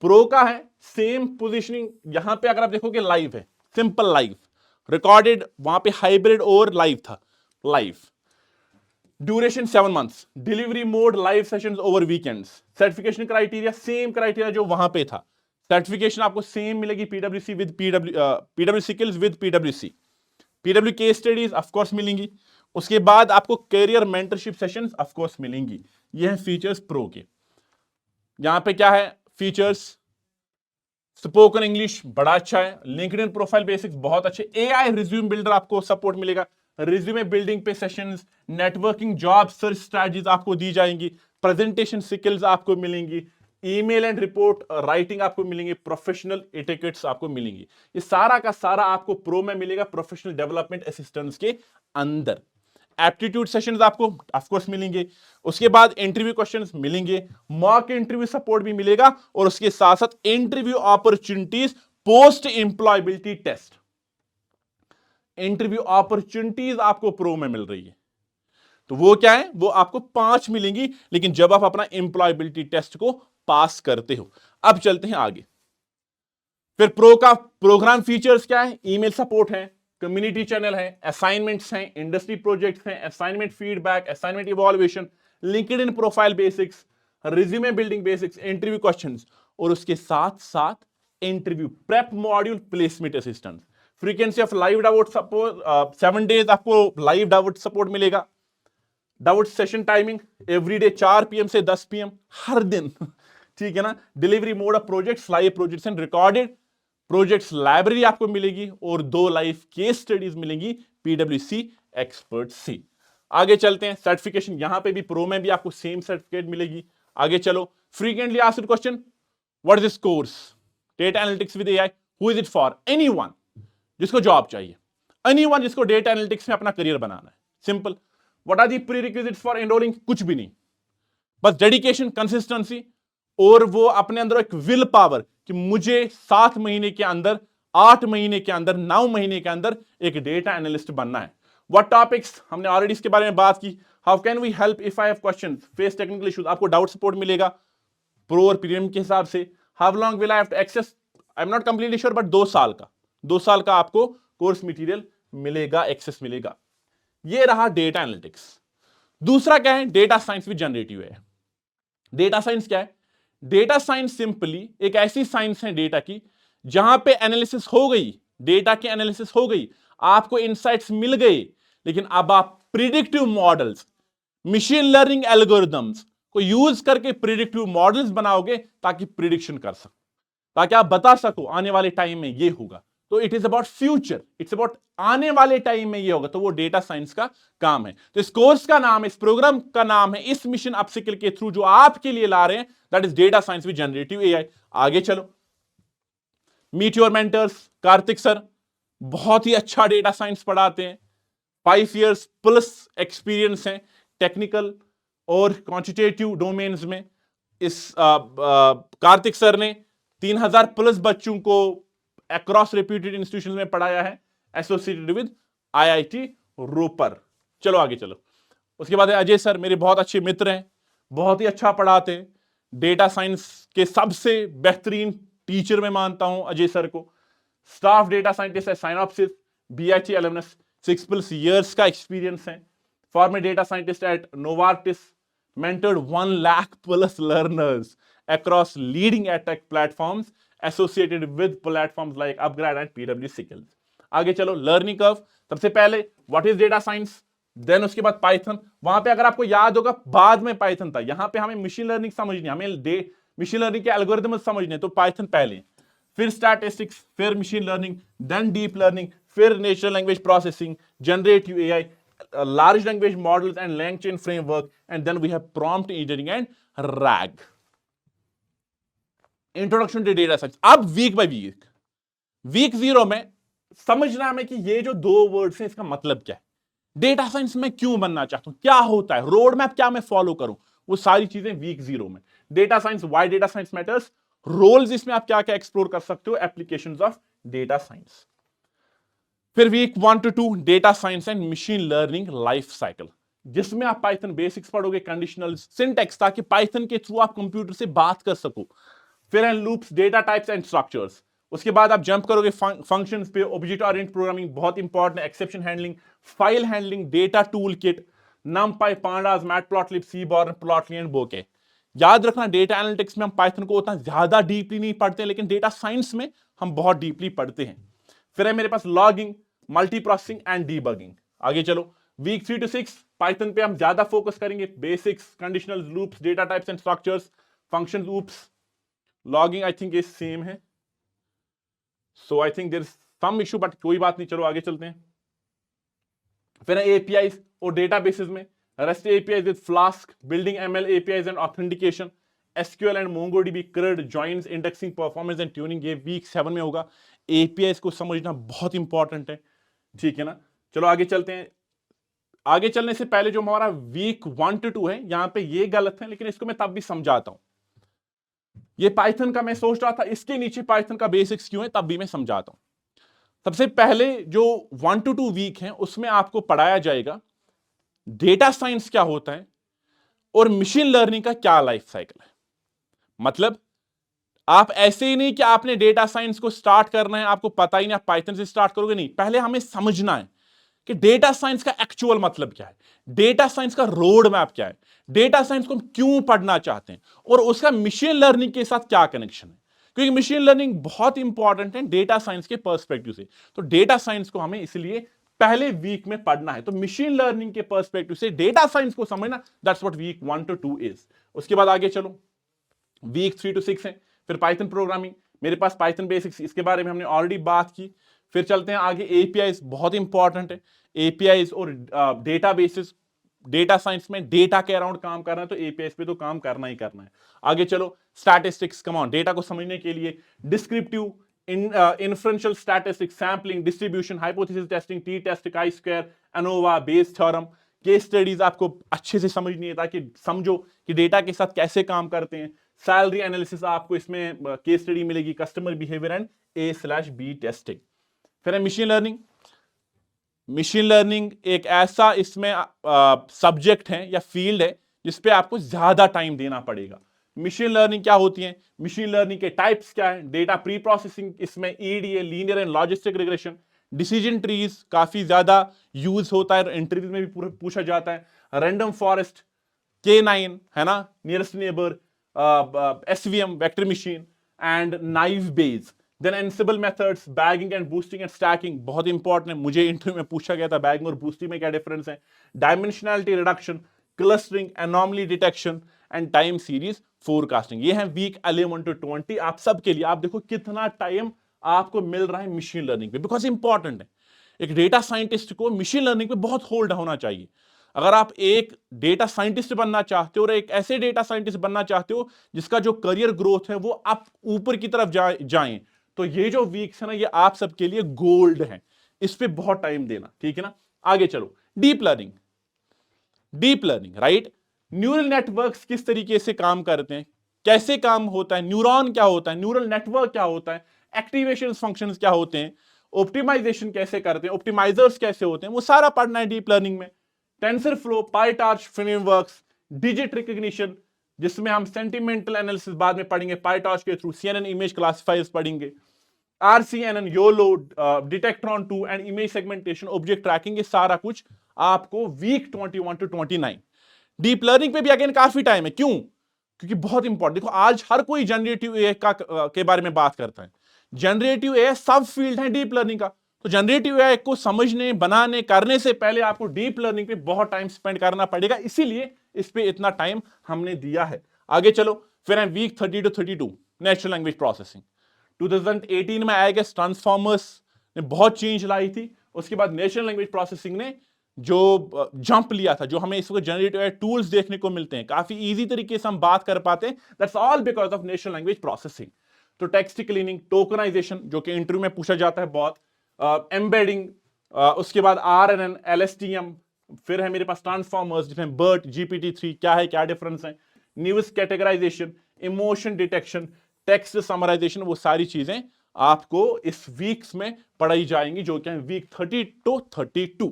प्रो का है सेम पोजीशनिंग, यहां पे अगर आप देखोगे लाइव है, सिंपल लाइव, रिकॉर्डेड वहां पे हाइब्रिड और लाइव था, live. Duration 7 months, delivery mode live sessions over weekends. Certification criteria same criteria जो वहां पे था, सर्टिफिकेशन आपको सेम मिलेगी PWC with PW skills with PWC. PW case studies of course मिलेंगी, उसके बाद आपको career mentorship sessions of course मिलेंगी। ये हैं फीचर्स प्रो के। यहां पे क्या है फीचर्स, स्पोकन इंग्लिश बड़ा अच्छा है, लिंक्डइन प्रोफाइल बेसिक्स बहुत अच्छे, एआई रिज्यूम बिल्डर आपको सपोर्ट मिलेगा, रिज्यूमे बिल्डिंग पे sessions, networking job search strategies आपको दी जाएंगी, प्रेजेंटेशन स्किल्स आपको मिलेंगी, ईमेल एंड रिपोर्ट राइटिंग आपको मिलेंगे, प्रोफेशनल एटिकेट्स आपको मिलेंगी। ये सारा का सारा आपको प्रो में मिलेगा प्रोफेशनल डेवलपमेंट असिस्टेंस के अंदर। एप्टीट्यूड सेशंस आपको ऑफ कोर्स मिलेंगे, उसके बाद इंटरव्यू क्वेश्चंस मिलेंगे, मॉक इंटरव्यू सपोर्ट भी मिलेगा, और उसके साथ साथ interview opportunities post employability test, interview opportunities आपको प्रो में मिल रही है। तो वो क्या है, वो आपको 5 मिलेंगी, लेकिन जब आप अपना एम्प्लॉयबिलिटी टेस्ट को पास करते हो। अब चलते हैं आगे, फिर प्रो का प्रोग्राम फीचर्स क्या है, ईमेल सपोर्ट है, कम्युनिटी चैनल है, असाइनमेंट्स हैं, इंडस्ट्री प्रोजेक्ट्स हैं, assignment feedback, assignment evolution, LinkedIn profile basics, resume building basics, interview questions, और उसके साथ साथ interview prep module, placement assistance, frequency of live doubt support 7 days आपको लाइव डाउट सपोर्ट मिलेगा, doubt session timing everyday 4 PM से 10 PM हर दिन ठीक है ना, delivery mode of projects, live projects and recorded projects library आपको मिलेगी, और 2 लाइव केस स्टडीज मिलेंगी पीडब्ल्यूसी एक्सपर्ट से। आगे चलते हैं, सर्टिफिकेशन यहां पे भी प्रो में भी आपको सेम सर्टिफिकेट मिलेगी। आगे चलो, frequently asked question, what is this course, data analytics with AI, who is it for, anyone जिसको जॉब चाहिए, एनीवन जिसको डेटा एनालिटिक्स में अपना करियर बनाना है, simple. What are the prerequisites for enrolling, कुछ भी नहीं, बस डेडिकेशन, कंसिस्टेंसी, और वो अपने अंदर एक विल पावर कि मुझे 7 महीने के अंदर, 8 महीने के अंदर, 9 महीने के अंदर एक डेटा एनालिस्ट बनना है। व्हाट टॉपिक्स, हमने ऑलरेडी इसके बारे में बात की। How can we help if I have question, face technical issues, आपको डाउट सपोर्ट मिलेगा प्रो और प्रीमियम के हिसाब से। How long will I have to access, I am not completely sure, but 2 साल का आपको कोर्स मटेरियल मिलेगा, एक्सेस मिलेगा। ये रहा डेटा एनालिटिक्स। दूसरा क्या है, डेटा साइंस विद जनरेटिव है। डेटा साइंस क्या है, डेटा साइंस सिंपली एक ऐसी साइंस है डेटा की जहां पे एनालिसिस हो गई, डेटा की एनालिसिस हो गई, आपको इनसाइट्स मिल गए, लेकिन अब आप predictive models, machine learning algorithms को यूज करके प्रिडिक्टिव मॉडल्स बनाओगे ताकि प्रिडिक्शन कर सको, ताकि आप बता सको आने वाले टाइम में ये होगा। तो it is about future, it's about आने वाले टाइम में ये होगा, तो वो डेटा साइंस का काम है। तो इस कोर्स का नाम, इस प्रोग्राम का नाम है, इस मिशन अपस्किल के थ्रू जो आपके लिए ला रहे हैं, that is data science with generative AI. आगे चलो, meet your mentors, Kartik sir बहुत ही अच्छा डेटा साइंस पढ़ाते हैं, 5 years प्लस एक्सपीरियंस है टेक्निकल और क्वांटिटेटिव डोमेन्स में। इस कार्तिक सर ने 3000 प्लस बच्चों को अक्रॉस रेप्यूटेड इंस्टीट्यूशन में पढ़ाया है, एसोसिएटेड विद आईआईटी रोपर। चलो आगे चलो, उसके बाद है अजय सर, मेरे बहुत अच्छे मित्र हैं, बहुत ही अच्छा पढ़ाते हैं, डेटा साइंस के सबसे बेहतरीन टीचर मैं मानता हूं अजय सर को। स्टाफ डेटा साइंटिस्ट है साइनॉप्सिस, बीएचई एलुमनस, 6+ years का एक्सपीरियंस है, farmer data scientist at Novartis, mentored 1 lakh plus learners across leading edtech platforms associated with platforms like Upgrad and PW Skills. आगे चलो, लर्निंग कर्व, सबसे पहले what is data science, then उसके बाद Python. वहां पे अगर आपको याद होगा बाद में पाइथन था, यहां पे हमें मशीन लर्निंग समझनी, हमें मशीन लर्निंग के एल्गोरिदम समझने तो पाइथन पहले, फिर स्टैटिस्टिक्स, फिर machine learning, then deep learning, फिर natural language processing, generative AI, large language models and LangChain framework, and then we have prompt engineering and RAG. Introduction to data science. अब week by week, week 0 में समझना हमें कि ये जो 2 words हैं इसका मतलब क्या है, डेटा साइंस में क्यों बनना चाहता हूं, क्या होता है, रोड मैप क्या मैं फॉलो करूं, वो सारी चीजें वीक 0 में। Data science, why data science matters, roles इसमें आप क्या क्या एक्सप्लोर कर सकते हो, एप्लीकेशंस ऑफ डेटा साइंस। फिर week 1 to 2 data science and machine learning life cycle, जिसमें आप पाइथन बेसिक्स पढ़ोगे, कंडीशनल, सिंटैक्स, ताकि पाइथन के थ्रू आप कंप्यूटर से बात कर सको। फिर and loops, data types and structures. उसके बाद आप जंप करोगे फंक्शंस पे, ऑब्जेक्ट ओरिएंटेड प्रोग्रामिंग बहुत इंपॉर्टेंट है, exception handling, file handling, data toolkit, NumPy, pandas, Matplotlib, Seaborn, Plotly and Bokeh. याद रखना डेटा एनालिटिक्स में हम पाइथन को उतना ज्यादा डीपली नहीं पढ़ते, लेकिन डेटा साइंस में हम बहुत डीपली पढ़ते हैं। फिर है मेरे पास logging, multiprocessing and debugging. आगे चलो, वीक 3 to 6 पाइथन पे हम ज्यादा फोकस करेंगे, basics, conditional, loops, data types and structures, functions, loops, logging I think ये सेम है, so I think there is some issue, but कोई बात नहीं, चलो आगे चलते हैं। फिर एपीआईज और डेटाबेसेस में REST APIs with Flask, building ML APIs and authentication, SQL and MongoDB, CRUD, joins, indexing, performance and tuning, ये वीक 7 में होगा। APIs को समझना बहुत इंपॉर्टेंट है, ठीक है ना। चलो आगे चलते हैं। आगे चलने से पहले जो हमारा वीक 1 to 2 है, यहां पे ये गलत है, लेकिन इसको मैं तब भी समझाता हूं। ये पाइथन का मैं सोच रहा था इसके नीचे पाइथन का बेसिक्स क्यों है, तब भी मैं समझाता हूं। सबसे पहले जो 1 to 2 वीक है उसमें आपको पढ़ाया जाएगा डेटा साइंस क्या होता है और मशीन लर्निंग का क्या लाइफ साइकिल है। मतलब आप ऐसे ही नहीं कि आपने डेटा साइंस को स्टार्ट करना है, आपको पता ही नहीं, आप पाइथन से स्टार्ट करोगे, नहीं। पहले हमें समझना है कि डेटा साइंस का एक्चुअल मतलब क्या है, डेटा साइंस का रोड मैप क्या है, डेटा साइंस को हम क्यों पढ़ना चाहते हैं और उसका मशीन लर्निंग के साथ क्या कनेक्शन है, क्योंकि मशीन लर्निंग बहुत इंपॉर्टेंट है डेटा साइंस के पर्सपेक्टिव से। तो डेटा साइंस को हमें इसलिए पहले वीक में पढ़ना है। तो मशीन लर्निंग के पर्सपेक्टिव से डेटा साइंस को समझना, that's what week 1 to 2 is. उसके बाद आगे चलो, वीक 3 to 6 है, फिर पाइथन प्रोग्रामिंग, मेरे पास पाइथन बेसिक्स, इसके बारे में हमने ऑलरेडी बात की। फिर चलते हैं आगे, एपीआईज बहुत इंपॉर्टेंट है, एपीआईज और डेटाबेसेस। डेटा साइंस में डेटा के अराउंड काम करना है तो एपीआईज पे तो काम करना ही करना है। आगे चलो, स्टैटिस्टिक्स, कम ऑन, डेटा को समझने के लिए descriptive, inferential statistics, sampling, distribution, hypothesis testing, T test, chi square, ANOVA, Bayes theorem, case studies आपको अच्छे से समझनी है ताकि समझो कि डेटा के साथ कैसे काम करते हैं। सैलरी एनालिसिस आपको इसमें केस स्टडी मिलेगी, customer behaviour and A/B testing. फिर है मशीन लर्निंग। मशीन लर्निंग एक ऐसा इसमें सब्जेक्ट है या फील्ड है जिसपे आपको ज्यादा टाइम देना पड़ेगा। मशीन लर्निंग क्या होती है, मशीन लर्निंग के टाइप्स क्या है, डेटा प्री प्रोसेसिंग, इसमें EDA, linear and logistic regression, decision trees काफी ज्यादा यूज होता है, इंटरव्यू में भी पूछा जाता है, रैंडम फॉरेस्ट, K9 है ना, nearest neighbour, SVM, vector machine and naive Bayes. Then ensemble methods, bagging and boosting and stacking बहुत इंपॉर्टेंट है, मुझे इंटरव्यू में पूछा गया था बैगिंग और बूस्टिंग में क्या डिफरेंस है। Dimensionality reduction, clustering, anomaly detection and time series forecasting. ये है वीक 11 to 20 आप सबके लिए। आप देखो कितना टाइम आपको मिल रहा है मशीन लर्निंग पे, बिकॉज इंपॉर्टेंट है। एक डेटा साइंटिस्ट को मशीन लर्निंग पे बहुत होल्ड होना चाहिए। अगर आप एक डेटा साइंटिस्ट बनना चाहते हो और एक ऐसे डेटा साइंटिस्ट बनना चाहते हो जिसका जो करियर ग्रोथ है वो आप ऊपर की तरफ जाएं, तो ये जो वीक्स है ना, ये आप सबके लिए गोल्ड है, इस पे बहुत टाइम देना, ठीक है ना। आगे चलो, deep learning. Deep learning, right, neural networks किस तरीके से काम करते हैं, कैसे काम होता है, न्यूरॉन क्या होता है, न्यूरल नेटवर्क क्या होता है, एक्टिवेशन फंक्शंस क्या होते हैं, ऑप्टिमाइजेशन कैसे करते हैं, ऑप्टिमाइजर्स कैसे होते हैं, वो सारा पढ़ना है डीप लर्निंग में। TensorFlow, PyTorch frameworks, digit recognition, जिसमें हम सेंटिमेंटल एनालिसिस बाद में पढ़ेंगे, पाईटॉर्च के थ्रू CNN इमेज क्लासिफायर्स पढ़ेंगे, RCNN, YOLO, डिटेक्ट्रॉन 2 and image segmentation, object tracking, ये सारा कुछ आपको वीक 21 to 29। डीप लर्निंग पे भी अगेन काफी टाइम है, क्यों, क्योंकि बहुत इंपॉर्टेंट। देखो आज हर कोई जनरेटिव एआई के बारे में बात करता है, जनरेटिव एआई सब फील्ड है डीप लर्निंग का। तो जनरेटिव एआई को समझने, बनाने, करने से पहले आपको डीप लर्निंग पे बहुत टाइम स्पेंड करना पड़ेगा, इसीलिए इस पे इतना टाइम हमने दिया है। आगे चलो, फिर है week 30 to 32 natural language processing. 2018 में आएगा ट्रांसफॉर्मर्स ने बहुत चेंज लाई थी। उसके बाद नेचुरल लैंग्वेज प्रोसेसिंग ने जो जंप लिया था, जो हमें इस वक्त जनरेटिव एआई टूल्स देखने को मिलते हैं, काफी इजी तरीके से हम बात कर पाते हैं, that's all because of natural language processing. तो टेक्स्ट क्लीनिंग, टोकनाइजेशन जो कि इंटरव्यू में पूछा जाता है बहुत, एम्बेडिंग, उसके बाद RNN, LSTM, फिर है मेरे पास ट्रांसफॉर्मर्स जिसमें BERT, GPT-3 क्या है, क्या डिफरेंस है, news categorisation, emotion detection, text summarisation, वो सारी चीजें आपको इस वीक्स में पढ़ाई जाएंगी, जो कि है वीक 30 to 32।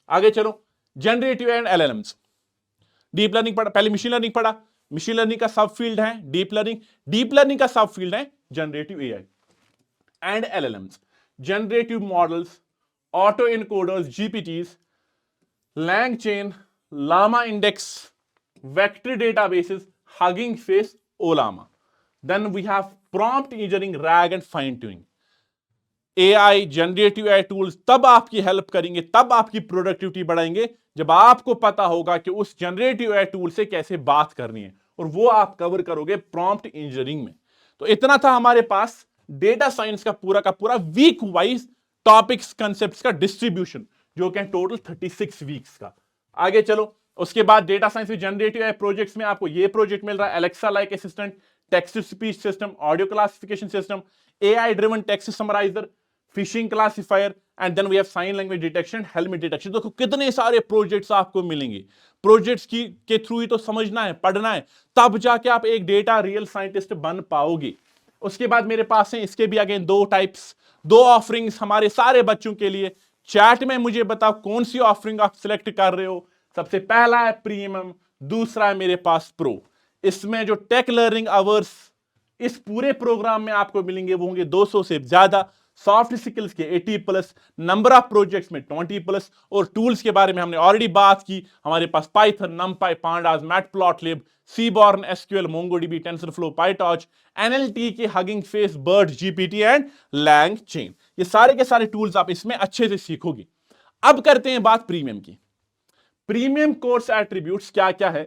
आगे चलो, generative and LLMs। Deep learning पढ़ा, पहले मशीन लर्निंग पढ़ा, मशीन लर्निंग का सब फील्ड है डीप लर्निंग, डीप लर्निंग का सब फील्ड है generative AI and LLMs। Generative models, auto encoders, GPTs, LangChain, llama index, vector databases, Hugging Face, Ollama. Then we have prompt engineering, RAG and fine tuning. AI, generative AI tools तब आपकी help करेंगे, तब आपकी productivity बढ़ाएंगे, जब आपको पता होगा कि उस जनरेटिव AI टूल से कैसे बात करनी है, और वो आप कवर करोगे प्रॉम्प्ट इंजीनियरिंग में। तो इतना था हमारे पास डेटा साइंस का पूरा वीक वाइज टॉपिक्स, कंसेप्ट्स का डिस्ट्रीब्यूशन, जो कि टोटल 36 वीक्स का। आगे चलो, उसके बाद डेटा साइंस में जनरेटिव AI प्रोजेक्ट्स में आपको ये प्रोजेक्ट मिल रहा है, Alexa like assistant, text to speech system, audio classification system, AI driven text summariser, phishing classifier, and then we have sign language detection, helmet detection. देखो कितने सारे प्रोजेक्ट्स आपको मिलेंगे। प्रोजेक्ट्स की के थ्रू ही तो समझना है, पढ़ना है, तब जाके आप एक डेटा रियल साइंटिस्ट बन पाओगे। उसके बाद मेरे पास है इसके भी अगेन दो टाइप्स, दो ऑफरिंग्स हमारे सारे बच्चों के लिए। चैट में मुझे बताओ कौन सी ऑफरिंग आप सिलेक्ट कर रहे हो। सबसे पहला है प्रीमियम, दूसरा है मेरे पास प्रो। इसमें जो टेक लर्निंग आवर्स इस पूरे प्रोग्राम में आपको मिलेंगे वो होंगे 200 से ज्यादा, सॉफ्ट स्किल्स के 80+, नंबर ऑफ प्रोजेक्ट्स में 20+, और टूल्स के बारे में हमने ऑलरेडी बात की। हमारे पास Python, NumPy, pandas, Matplotlib, Seaborn, SQL, MongoDB, TensorFlow, PyTorch, NLTK, Hugging Face, BERT, GPT and LangChain। ये सारे के सारे टूल्स आप इसमें अच्छे से सीखोगे। अब करते हैं बात प्रीमियम की। प्रीमियम कोर्स एट्रीब्यूट्स क्या क्या है।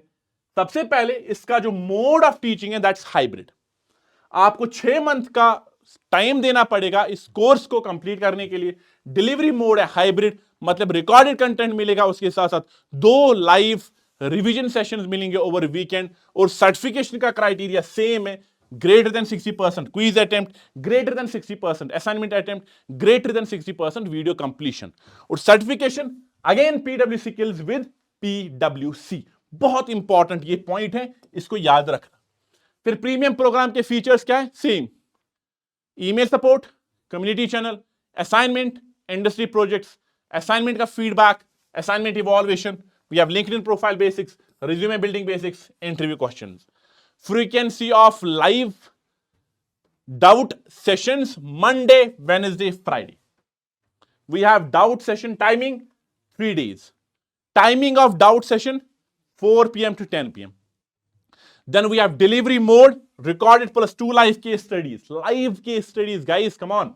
सबसे पहले इसका जो मोड ऑफ टीचिंग है दैट्स हाइब्रिड। आपको 6 मंथ का टाइम देना पड़ेगा इस कोर्स को कंप्लीट करने के लिए। डिलीवरी मोड है हाइब्रिड, मतलब रिकॉर्डेड कंटेंट मिलेगा, उसके साथ साथ 2 लाइव रिवीजन सेशंस मिलेंगे ओवर वीकेंड, और सर्टिफिकेशन का क्राइटेरिया सेम है, greater than 60% quiz attempt, greater than 60% assignment attempt, greater than 60% video completion, और certification again PwC skills with PwC। बहुत इंपॉर्टेंट ये पॉइंट है, इसको याद रखना। फिर प्रीमियम प्रोग्राम के फीचर्स क्या है, same email support, community channel, assignment, industry projects, assignment का feedback, assignment evaluation, we have LinkedIn profile basics, resume building basics, interview questions, frequency of live doubt sessions Monday, Wednesday, Friday. We have doubt session timing 3 days. Timing of doubt session 4 p.m. to 10 p.m. Then we have delivery mode, recorded plus 2 live case studies. Live case studies, guys, come on.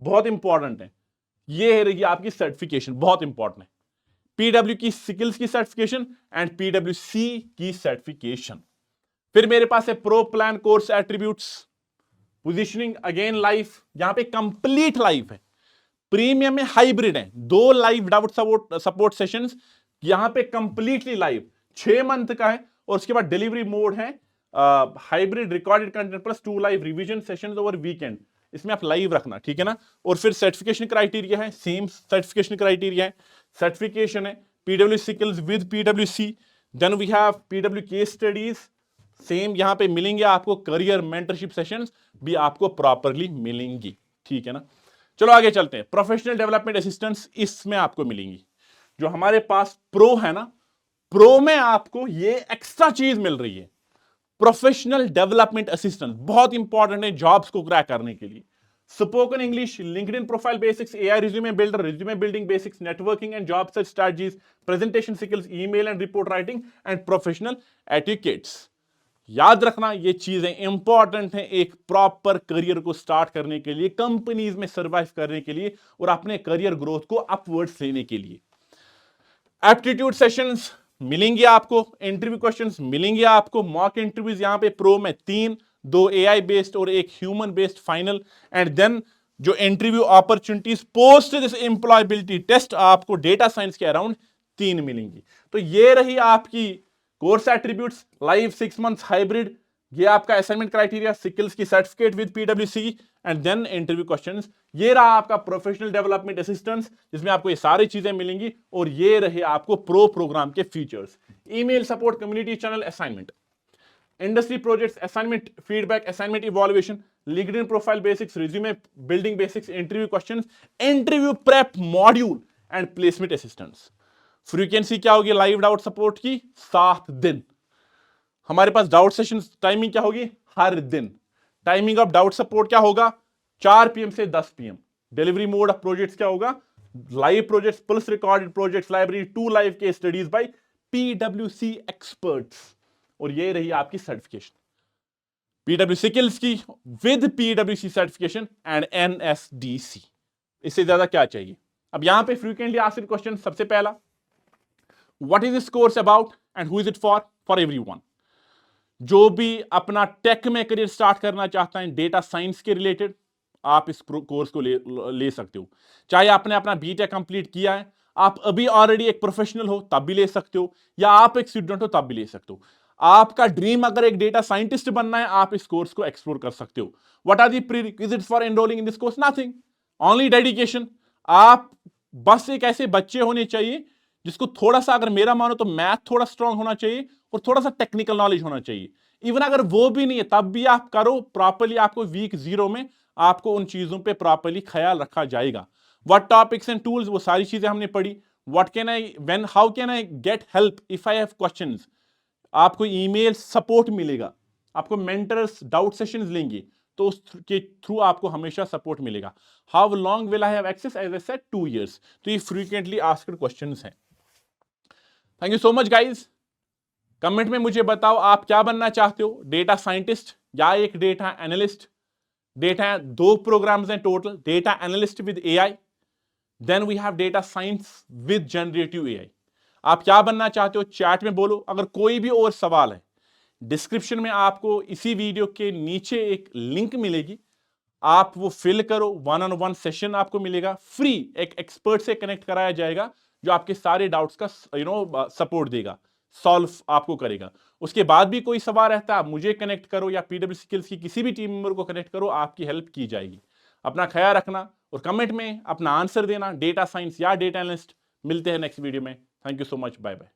बहुत important है। ये है रही आपकी certification, बहुत important है। PW की skills की सर्टिफिकेशन एंड PwC की सर्टिफिकेशन। फिर मेरे पास है pro plan course attributes, positioning again live, यहां पे कंप्लीट लाइव है। प्रीमियम में हाइब्रिड है, 2 लाइव डाउट सपोर्ट सेशंस, यहां पे कंप्लीटली लाइव 6 मंथ का है, और उसके बाद डिलीवरी मोड है hybrid, recorded content plus 2 live revision sessions over weekend, इसमें आप लाइव रखना, ठीक है ना। और फिर सर्टिफिकेशन क्राइटेरिया है, सेम सर्टिफिकेशन क्राइटेरिया है, सर्टिफिकेशन है PW skills with PwC। Then we have PW case studies, same यहां पे मिलेंगे आपको। करियर मेंटरशिप सेशंस भी आपको प्रॉपरली मिलेंगी, ठीक है ना। चलो आगे चलते हैं। प्रोफेशनल डेवलपमेंट असिस्टेंट्स इसमें आपको मिलेंगी। जो हमारे पास प्रो है ना, प्रो में आपको ये एक्स्ट्रा चीज मिल रही है, प्रोफेशनल डेवलपमेंट असिस्टेंट, बहुत इंपॉर्टेंट है जॉब्स को क्रैक करने के लिए। Spoken English, LinkedIn profile basics, AI resume builder, resume building basics, networking and job search strategies, presentation skills, email and report writing and professional etiquettes. याद रखना ये चीजें इंपॉर्टेंट हैं एक प्रॉपर करियर को स्टार्ट करने के लिए, कंपनीज में सर्वाइव करने के लिए, और अपने करियर ग्रोथ को अपवर्ड्स लेने के लिए। एप्टीट्यूड सेशंस, मिलेंगे आपको, इंटरव्यू क्वेश्चंस मिलेंगे आपको, मॉक इंटरव्यूज यहां पे प्रो में 3, 2 AI बेस्ड और एक human based final, and then जो interview opportunities post this employability test आपको डेटा साइंस के अराउंड 3 मिलेंगी। तो ये रही आपकी course attributes, live 6 months hybrid, ये आपका असाइनमेंट क्राइटेरिया, स्किल्स की certificate with PwC and then interview questions. ये रहा आपका प्रोफेशनल डेवलपमेंट असिस्टेंस जिसमें आपको ये सारी चीजें मिलेंगी, और ये रहे आपको प्रो प्रोग्राम के features, email support, community channel, assignment, industry projects, assignment feedback, assignment evaluation, LinkedIn profile basics, resume building basics, interview questions, interview prep module and placement assistance. Frequency क्या होगी लाइव डाउट सपोर्ट की? 7 दिन। हमारे पास doubt session timing क्या होगी? हर दिन। Timing of doubt support क्या होगा? 4 PM से 10 PM। Delivery mode of projects क्या होगा? Live projects, plus recorded projects library, 2 live case studies by PwC experts. और ये रही आपकी सर्टिफिकेशन PwC स्किल्स की with PwC certification and NSDC। इससे ज्यादा क्या चाहिए? अब यहां पे फ्रीक्वेंटली आस्क्ड क्वेश्चन, सबसे पहला, what is this course about and who is it for? For everyone. जो भी अपना टेक में करियर स्टार्ट करना चाहता है डेटा साइंस के रिलेटेड, आप इस कोर्स को ले सकते हो। चाहे आपने अपना BTech कंप्लीट किया है, आप अभी ऑलरेडी एक प्रोफेशनल हो तब भी ले सकते हो, या आप एक स्टूडेंट हो तब भी ले सकते हो। आपका ड्रीम अगर एक डेटा साइंटिस्ट बनना है, आप इस कोर्स को एक्सप्लोर कर सकते हो। What are the prerequisites for enrolling in this course? Nothing, only dedication. आप बस एक ऐसे बच्चे होने चाहिए जिसको थोड़ा सा, अगर मेरा मानो तो मैथ थोड़ा स्ट्रांग होना चाहिए और थोड़ा सा टेक्निकल नॉलेज होना चाहिए। इवन अगर वो भी नहीं है तब भी आप करो प्रॉपर्ली, आपको वीक 0 में आपको उन चीजों पे प्रॉपर्ली ख्याल रखा जाएगा। व्हाट टॉपिक्स एंड टूल्स, वो सारी चीजें हमने पढ़ी। What can I, when, how can I get help if I have questions, आपको ईमेल सपोर्ट मिलेगा, आपको मेंटर्स डाउट सेशंस लेंगे तो उसके थ्रू आपको हमेशा सपोर्ट मिलेगा। How long will I have access? As I said 2 years। तो ये फ्रीक्वेंटली आस्क्ड क्वेश्चंस हैं। Thank you so much guys. Comment में मुझे बताओ आप क्या बनना चाहते हो, डेटा साइंटिस्ट या एक डेटा एनालिस्ट? डेटा 2 प्रोग्राम्स हैं total, data analyst with AI, then we have data science with generative AI। आप क्या बनना चाहते हो चैट में बोलो। अगर कोई भी और सवाल है, डिस्क्रिप्शन में आपको इसी वीडियो के नीचे एक लिंक मिलेगी, आप वो फिल करो, 1-on-1 सेशन आपको मिलेगा फ्री, एक एक्सपर्ट से कनेक्ट कराया जाएगा जो आपके सारे डाउट्स का सपोर्ट देगा, सॉल्व आपको करेगा। उसके बाद भी कोई सवाल रहता है, आप मुझे कनेक्ट करो या PwC स्किल्स की किसी भी टीम मेंबर को कनेक्ट करो, आपकी हेल्प की जाएगी। अपना ख्याल रखना और कमेंट में अपना आंसर देना, डेटा साइंस या डेटा एनालिस्ट। मिलते हैं नेक्स्ट वीडियो में। Thank you so much, bye bye.